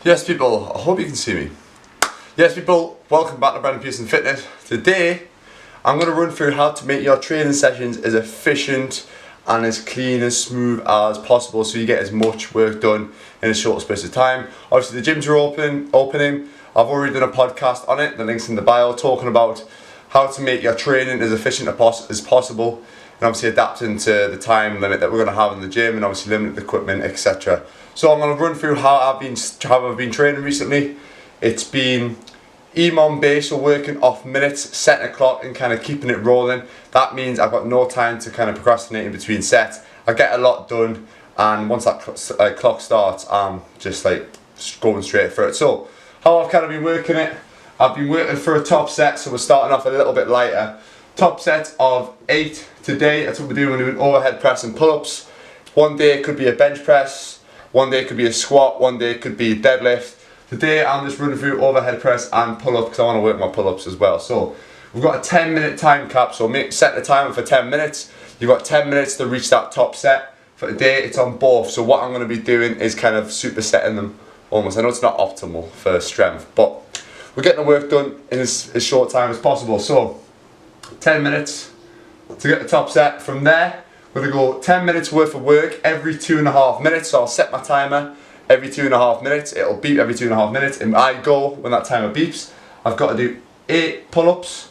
Yes, people, I hope you can see me. Yes, people, welcome back to Brendan Pearson Fitness. Today, I'm going to run through how to make your training sessions as efficient and as clean and smooth as possible so you get as much work done in a short space of time. Obviously, the gyms are opening. I've already done a podcast on it, the link's in the bio, talking about how to make your training as efficient as possible, and obviously adapting to the time limit that we're going to have in the gym, and obviously limited equipment, etc. So I'm going to run through how I've been training recently. It's been EMOM based, so working off minutes, setting a clock and kind of keeping it rolling. That means I've got no time to kind of procrastinate in between sets. I get a lot done, and once that clock starts, I'm just going straight for it. So how I've kind of been working it, I've been working for a top set, so we're starting off a little bit lighter. Top set of 8 today. That's what we're doing. We're doing overhead press and pull-ups. One day it could be a bench press, one day it could be a squat, one day it could be a deadlift. Today I'm just running through overhead press and pull-up because I want to work my pull-ups as well. So we've got a 10-minute time cap, so set the timer for 10 minutes. You've got 10 minutes to reach that top set. For today it's on both, so what I'm going to be doing is kind of supersetting them almost. I know it's not optimal for strength, but we're getting the work done in as short time as possible. So 10 minutes to get the top set. From there, we're going to go 10 minutes worth of work every 2.5 minutes. So I'll set my timer every 2.5 minutes. It'll beep every 2.5 minutes. And I go when that timer beeps. I've got to do 8 pull-ups.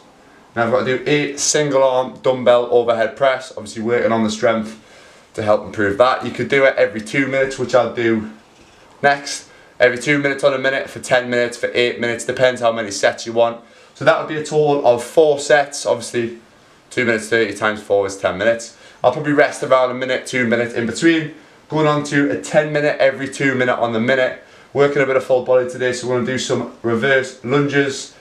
And I've got to do 8 single arm dumbbell overhead press. Obviously working on the strength to help improve that. You could do it every 2 minutes, which I'll do next. Every 2 minutes on a minute, for 10 minutes, for 8 minutes. Depends how many sets you want. So that would be a total of 4 sets. Obviously 2 minutes 30 times 4 is 10 minutes. I'll probably rest around a minute, 2 minutes in between. Going on to a 10 minute every 2 minute on the minute. Working a bit of full body today, so we're going to do some reverse lunges.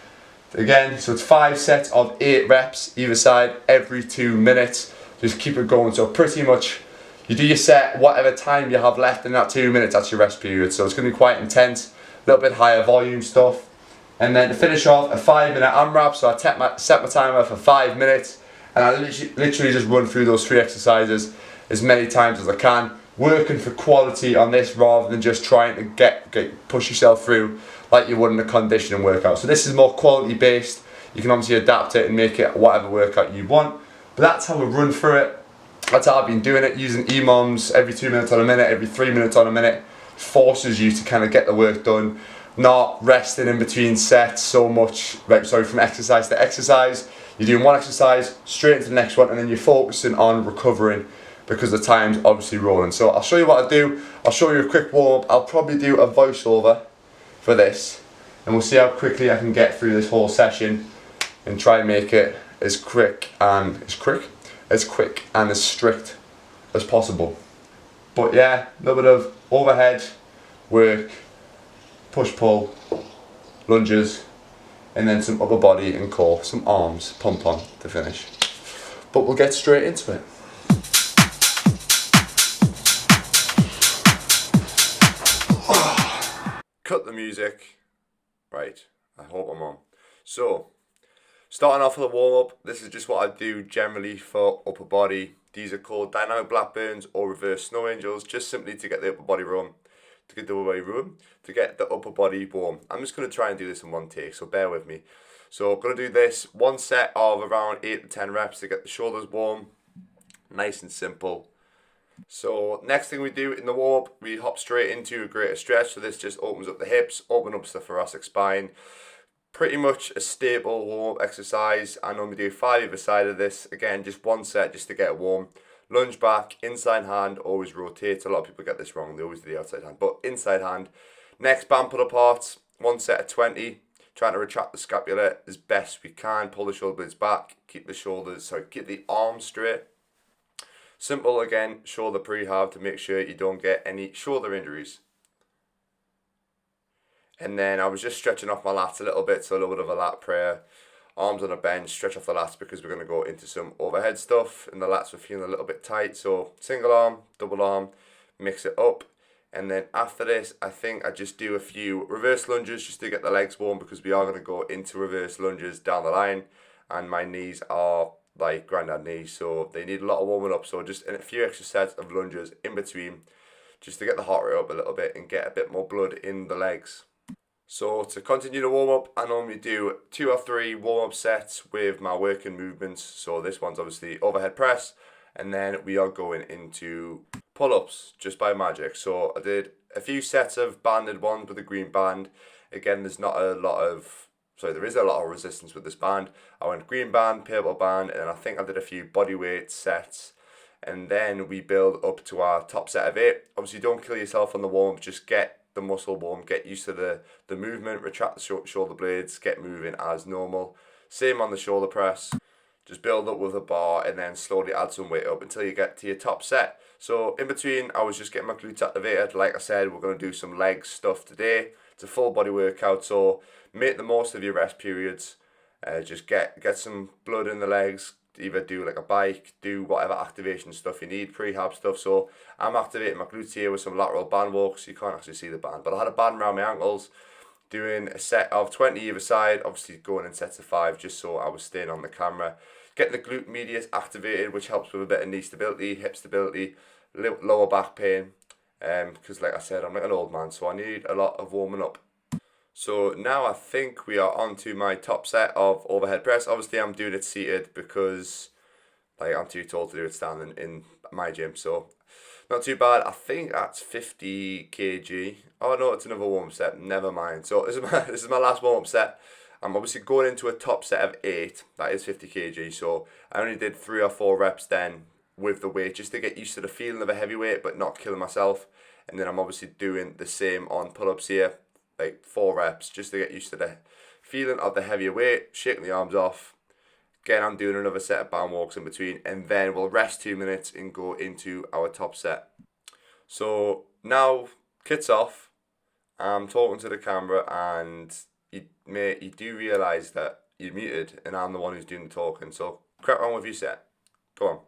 Again, so it's 5 sets of 8 reps either side every 2 minutes. Just keep it going. So pretty much you do your set, whatever time you have left in that 2 minutes, that's your rest period. So it's going to be quite intense, a little bit higher volume stuff. And then to finish off, a 5-minute AMRAP. So I set my timer for 5 minutes, and I literally just run through those 3 exercises as many times as I can, working for quality on this rather than just trying to push yourself through like you would in a conditioning workout. So this is more quality based. You can obviously adapt it and make it whatever workout you want, but that's how we run through it. That's how I've been doing it, using EMOMs every 2 minutes on a minute, every 3 minutes on a minute. Forces you to kind of get the work done, not resting in between sets so much, from exercise to exercise. You're doing one exercise, straight into the next one, and then you're focusing on recovering because the time's obviously rolling. So I'll show you what I do. I'll show you a quick warm up. I'll probably do a voiceover for this, and we'll see how quickly I can get through this whole session and try and make it as quick and as strict as possible. But yeah, a little bit of overhead work, push-pull, lunges, and then some upper body and core, some arms, pump-on to finish. But we'll get straight into it. Cut the music. Right, I hope I'm on. So, starting off with a warm-up, this is just what I do generally for upper body. These are called dynamic Blackburns or reverse snow angels, just simply to get the upper body warm. To get the upper body warm. I'm just going to try and do this in one take, so bear with me. So I'm going to do this, one set of around 8 to 10 reps to get the shoulders warm. Nice and simple. So next thing we do in the warm-up, we hop straight into a greater stretch. So this just opens up the hips, opens up the thoracic spine. Pretty much a staple warm-up exercise. I normally do 5 either side of this. Again, just one set just to get it warm. Lunge back, inside hand, always rotates. A lot of people get this wrong, they always do the outside hand, but inside hand. Next, band pull apart, one set of 20. Trying to retract the scapula as best we can. Pull the shoulder blades back, keep the arms straight. Simple again, shoulder prehab to make sure you don't get any shoulder injuries. And then I was just stretching off my lats a little bit, so a little bit of a lat prayer. Arms on a bench, stretch off the lats because we're going to go into some overhead stuff. And the lats were feeling a little bit tight, so single arm, double arm, mix it up. And then after this, I think I just do a few reverse lunges just to get the legs warm because we are going to go into reverse lunges down the line. And my knees are like granddad knees, so they need a lot of warming up. So just in a few extra sets of lunges in between just to get the heart rate up a little bit and get a bit more blood in the legs. So to continue the warm up, I normally do 2 or 3 warm up sets with my working movements. So this one's obviously overhead press, and then we are going into pull ups just by magic. So I did a few sets of banded ones with a green band. Again, there is a lot of resistance with this band. I went green band, purple band, and then I think I did a few bodyweight sets. And then we build up to our top set of 8. Obviously, don't kill yourself on the warm up, just get the muscle warm, get used to the movement, retract the shoulder blades, get moving as normal. Same on the shoulder press. Just build up with a bar and then slowly add some weight up until you get to your top set. So in between, I was just getting my glutes activated. Like I said, we're going to do some leg stuff today. It's a full body workout, so make the most of your rest periods. Just get some blood in the legs. Either do like a bike, do whatever activation stuff you need, prehab stuff. So I'm activating my glutes here with some lateral band walks. You can't actually see the band, but I had a band around my ankles, doing a set of 20 either side, obviously going in sets of 5 just so I was staying on the camera. Getting the glute medius activated, which helps with a bit of knee stability, hip stability, lower back pain. Because like I said, I'm like an old man, so I need a lot of warming up. So now I think we are on to my top set of overhead press. Obviously I'm doing it seated because like I'm too tall to do it standing in my gym. So not too bad. I think that's 50 kg. Oh no, it's another warm-up set. Never mind. So this is my last warm-up set. I'm obviously going into a top set of 8. That is 50 kg. So I only did 3 or 4 reps then with the weight just to get used to the feeling of a heavy weight but not killing myself. And then I'm obviously doing the same on pull-ups here. Like 4 reps just to get used to the feeling of the heavier weight, shaking the arms off. Again, I'm doing another set of band walks in between, and then we'll rest 2 minutes and go into our top set. So now, kit's off. I'm talking to the camera, and you do realise that you're muted, and I'm the one who's doing the talking. So crack on with your set. Go on.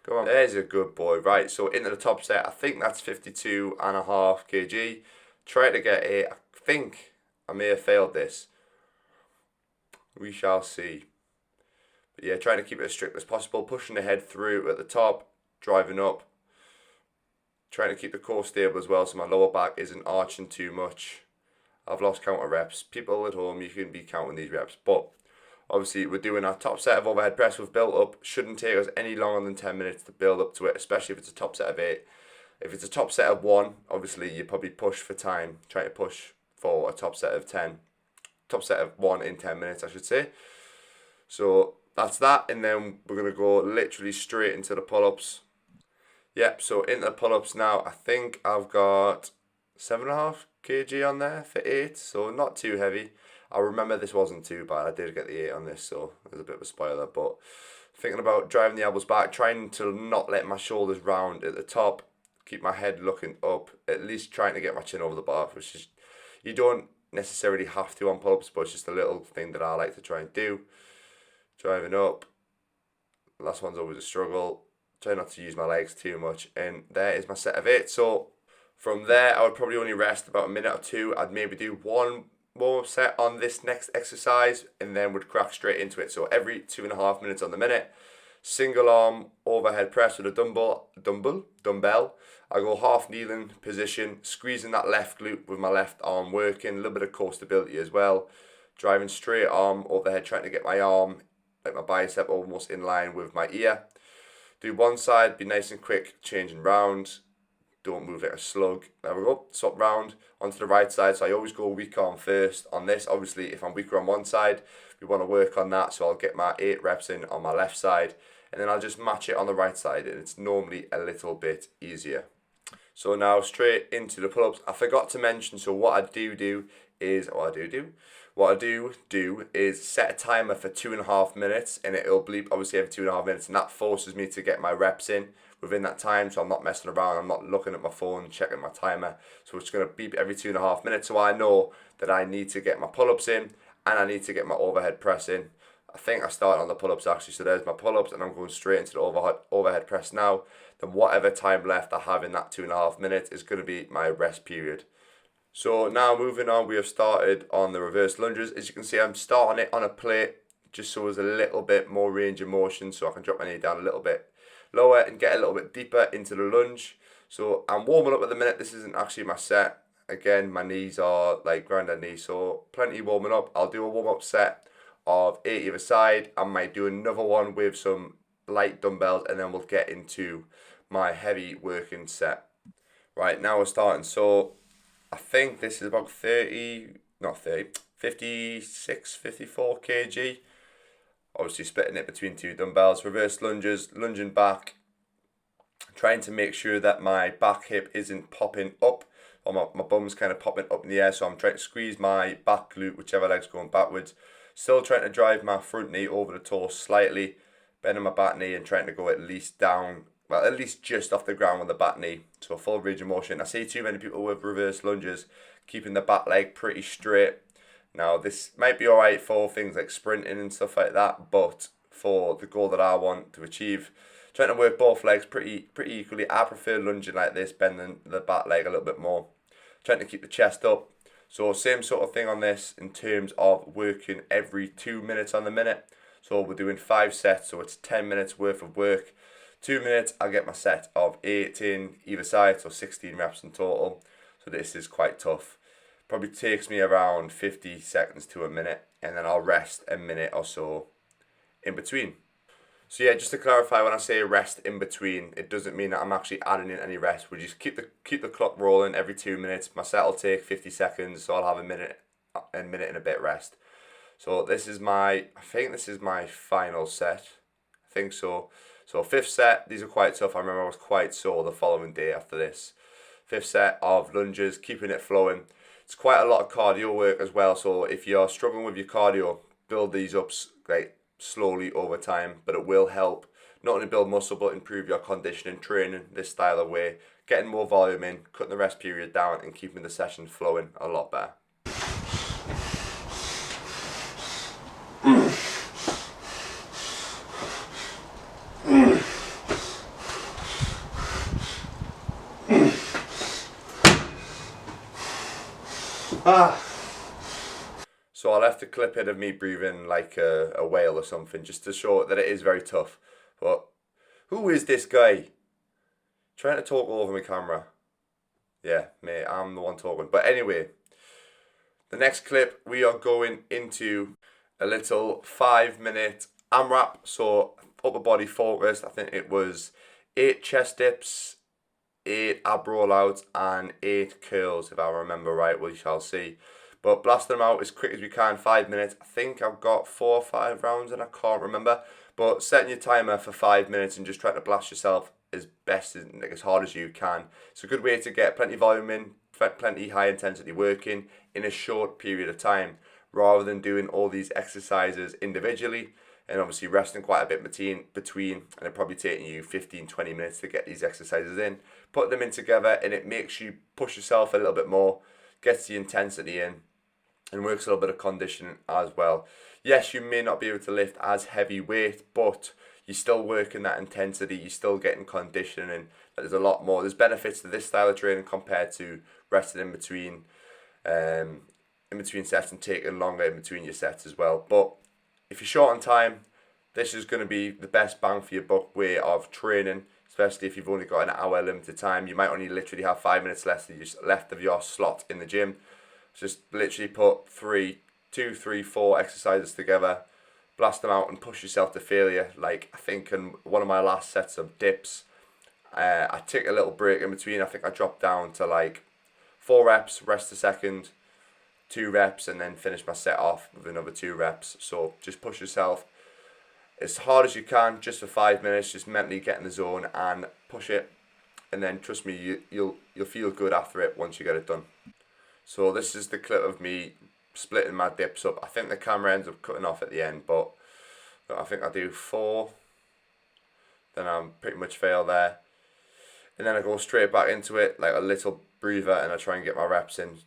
Go on. There's a good boy. Right, so into the top set. I think that's 52.5 kg. Try to get I think I may have failed this. We shall see. But yeah, trying to keep it as strict as possible. Pushing the head through at the top, driving up. Trying to keep the core stable as well so my lower back isn't arching too much. I've lost count of reps. People at home, you can be counting these reps. But obviously we're doing our top set of overhead press with built up. Shouldn't take us any longer than 10 minutes to build up to it, especially if it's a top set of 8. If it's a top set of 1, obviously you probably push for time. Try to push for a top set of 10. Top set of 1 in 10 minutes, I should say. So that's that. And then we're going to go literally straight into the pull-ups. Yep, so into the pull-ups now. I think I've got 7.5 kg on there for 8. So not too heavy. I remember this wasn't too bad. I did get the 8 on this, so there's a bit of a spoiler. But thinking about driving the elbows back. Trying to not let my shoulders round at the top. Keep my head looking up, at least trying to get my chin over the bar, which is, you don't necessarily have to on pull-ups, but it's just a little thing that I like to try and do. Driving up. Last one's always a struggle. Try not to use my legs too much. And there is my set of 8. So from there, I would probably only rest about a minute or 2. I'd maybe do 1 warm-up set on this next exercise and then would crack straight into it. So every 2.5 minutes on the minute. Single arm overhead press with a dumbbell. I go half kneeling position, squeezing that left glute with my left arm working, a little bit of core stability as well. Driving straight arm overhead, trying to get my arm, like my bicep, almost in line with my ear. Do one side, be nice and quick, changing round. Don't move like a slug. There we go, swap round onto the right side. So I always go weak arm first on this. Obviously, if I'm weaker on one side, we want to work on that. So I'll get my 8 reps in on my left side. And then I'll just match it on the right side, and it's normally a little bit easier. So now straight into the pull-ups. I forgot to mention, so what I do is set a timer for 2.5 minutes, and it'll bleep obviously every 2.5 minutes, and that forces me to get my reps in within that time, so I'm not messing around, I'm not looking at my phone, checking my timer. So it's going to beep every 2.5 minutes, so I know that I need to get my pull-ups in, and I need to get my overhead press in. I think I started on the pull-ups actually, so there's my pull-ups, and I'm going straight into the overhead press now. Then whatever time left I have in that 2.5 minutes is going to be my rest period. So now moving on, we have started on the reverse lunges. As you can see, I'm starting it on a plate, just so there's a little bit more range of motion, so I can drop my knee down a little bit lower and get a little bit deeper into the lunge. So I'm warming up at the minute. This isn't actually my set. Again, my knees are like granddad knees, so plenty warming up. I'll do a warm-up set of 8 either side. I might do another one with some light dumbbells, and then we'll get into my heavy working set. Right, now we're starting. So I think this is about 56, 54 kg. Obviously splitting it between 2 dumbbells. Reverse lunges, lunging back, trying to make sure that my back hip isn't popping up, or my bum's kind of popping up in the air. So I'm trying to squeeze my back glute, whichever leg's going backwards. Still trying to drive my front knee over the toe slightly, bending my back knee and trying to go at least down, well, at least just off the ground with the back knee. So full range of motion. I see too many people with reverse lunges keeping the back leg pretty straight. Now this might be alright for things like sprinting and stuff like that, but for the goal that I want to achieve, trying to work both legs pretty equally, I prefer lunging like this, bending the back leg a little bit more. Trying to keep the chest up. So same sort of thing on this in terms of working every 2 minutes on the minute. So we're doing 5 sets, so it's 10 minutes worth of work. 2 minutes, I'll get my set of 8 in either side, so 16 reps in total. So this is quite tough. Probably takes me around 50 seconds to a minute, and then I'll rest a minute or so in between. So yeah, just to clarify, when I say rest in between, it doesn't mean that I'm actually adding in any rest. We just keep the clock rolling every 2 minutes. My set will take 50 seconds, so I'll have a minute and a bit rest. So this is I think this is my final set. I think so. So 5th set, these are quite tough. I remember I was quite sore the following day after this. 5th set of lunges, keeping it flowing. It's quite a lot of cardio work as well, so if you're struggling with your cardio, build these up like slowly over time, but it will help not only build muscle but improve your conditioning, training this style of way, getting more volume in, cutting the rest period down and keeping the session flowing a lot better. So I left a clip in of me breathing like a whale or something, just to show that it is very tough. But who is this guy trying to talk over my camera? Yeah, mate, I'm the one talking. But anyway, the next clip we are going into a little 5-minute AMRAP. So upper body focused. I think it was 8 chest dips, 8 ab rollouts and 8 curls, if I remember right. We shall see. But blast them out as quick as we can, 5 minutes. I think I've got 4 or 5 rounds and I can't remember. But setting your timer for 5 minutes and just trying to blast yourself as hard as you can. It's a good way to get plenty of volume in, plenty high intensity working in a short period of time, rather than doing all these exercises individually and obviously resting quite a bit between and it probably taking you 15-20 minutes to get these exercises in. Put them in together and it makes you push yourself a little bit more, gets the intensity in, and works a little bit of conditioning as well. Yes, you may not be able to lift as heavy weight, but you're still working that intensity, you're still getting conditioning. There's a lot more. There's benefits to this style of training compared to resting in between sets and taking longer in between your sets as well. But if you're short on time, this is going to be the best bang for your buck way of training, especially if you've only got an hour limited time. You might only literally have 5 minutes left of your slot in the gym. Just literally put 2, 3, 4 exercises together, blast them out and push yourself to failure. Like I think in one of my last sets of dips, I took a little break in between. I think I dropped down to like 4 reps, rest a second, 2 reps, and then finish my set off with another 2 reps. So just push yourself as hard as you can, just for 5 minutes. Just mentally get in the zone and push it, and then trust me, you'll feel good after it once you get it done. So this is the clip of me splitting my dips up. I think the camera ends up cutting off at the end, but I think I do 4. Then I'm pretty much fail there. And then I go straight back into it, like a little breather, and I try and get my reps in.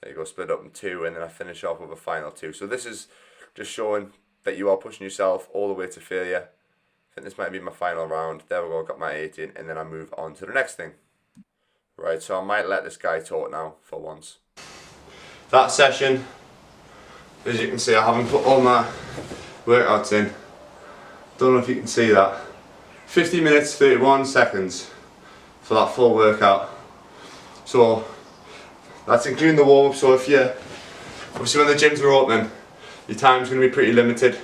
There you go, split up in 2, and then I finish off with a final 2. So this is just showing that you are pushing yourself all the way to failure. I think this might be my final round. There we go, got my 8 in, and then I move on to the next thing. Right, so I might let this guy talk now for once. That session, as you can see, I haven't put all my workouts in. Don't know if you can see that. 50 minutes, 31 seconds for that full workout. So that's including the warm-up. So if you're, obviously when the gyms are open, your time's going to be pretty limited.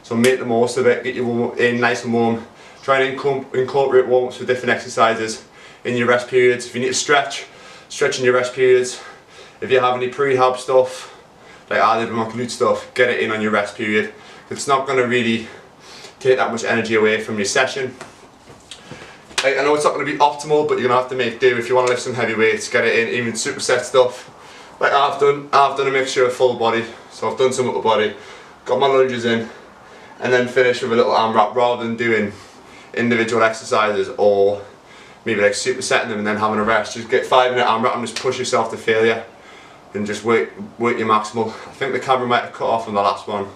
So make the most of it, get your warm-up in nice and warm. Try and incorporate warm-ups with different exercises in your rest periods. If you need to stretch in your rest periods. If you have any prehab stuff, like I did with my glute stuff, get it in on your rest period. It's not going to really take that much energy away from your session. I know it's not going to be optimal, but you're going to have to make do. If you want to lift some heavy weights, get it in, even superset stuff. Like I've done a mixture of full body, so I've done some upper body, got my lunges in, and then finish with a little AMRAP rather than doing individual exercises or maybe like supersetting them and then having a rest. Just get 5-minute AMRAP and just push yourself to failure and just work your maximal. I think the camera might have cut off on the last one,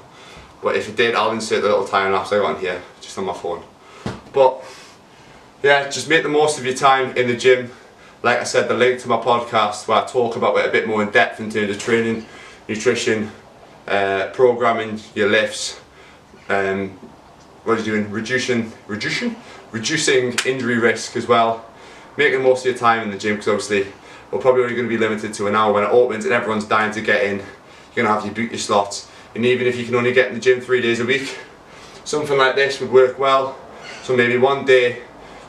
but if it did, I'll insert the little time lapse I got in here, just on my phone. But yeah, just make the most of your time in the gym. Like I said, the link to my podcast where I talk about it a bit more in depth in terms of training, nutrition, programming your lifts, what are you doing? Reducing injury risk as well. Make the most of your time in the gym, because obviously we're probably only going to be limited to an hour when it opens and everyone's dying to get in. You're going to have to book your slots. And even if you can only get in the gym 3 days a week, something like this would work well. So maybe one day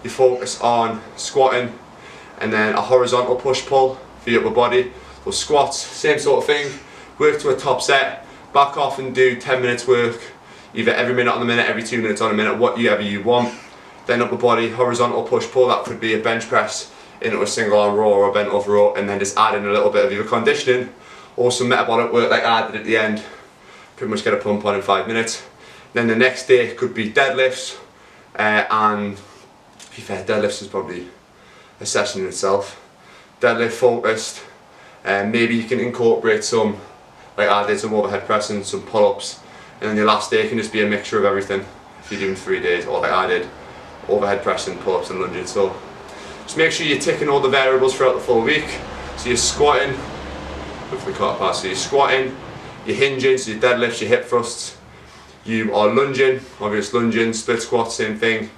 you focus on squatting and then a horizontal push-pull for your upper body. So squats, same sort of thing, work to a top set, back off and do 10 minutes work, either every minute on the minute, every 2 minutes on a minute, whatever you want. Then upper body, horizontal push-pull, that could be a bench press into a single arm row or a bent over row, and then just add in a little bit of either conditioning or some metabolic work like I did at the end. Pretty much get a pump on in 5 minutes. Then the next day could be deadlifts, and to be fair, deadlifts is probably a session in itself. Deadlift focused, and maybe you can incorporate some, like I did, some overhead pressing, some pull-ups, and then your last day can just be a mixture of everything if you're doing 3 days, or like I did, overhead pressing, pull-ups and lunges. So just make sure you're ticking all the variables throughout the full week. So you're squatting, hopefully caught past, so you're squatting, you're hinging, so your deadlifts, your hip thrusts, you are lunging, obvious lunging, split squats, same thing,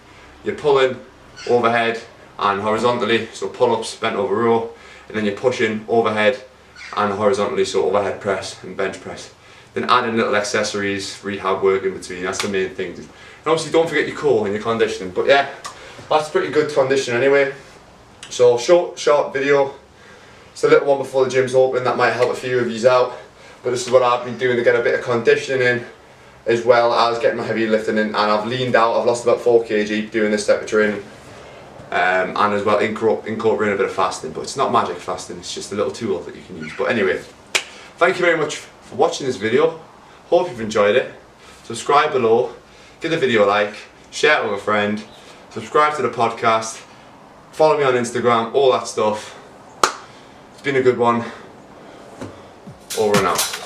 you're pulling overhead and horizontally, so pull-ups, bent over row, and then you're pushing overhead and horizontally, so overhead press and bench press. Then add in little accessories, rehab work in between, that's the main thing. And obviously don't forget your core and your conditioning, but yeah, that's pretty good condition anyway. So short video, it's a little one before the gym's open, that might help a few of you out, but this is what I've been doing to get a bit of conditioning in, as well as getting my heavy lifting in, and I've leaned out, I've lost about 4 kg doing this type of training, and as well incorporating a bit of fasting, but it's not magic fasting, it's just a little tool that you can use. But anyway, thank you very much for watching this video, hope you've enjoyed it. Subscribe below, give the video a like, share it with a friend, subscribe to the podcast, follow me on Instagram, all that stuff. It's been a good one. Over and out.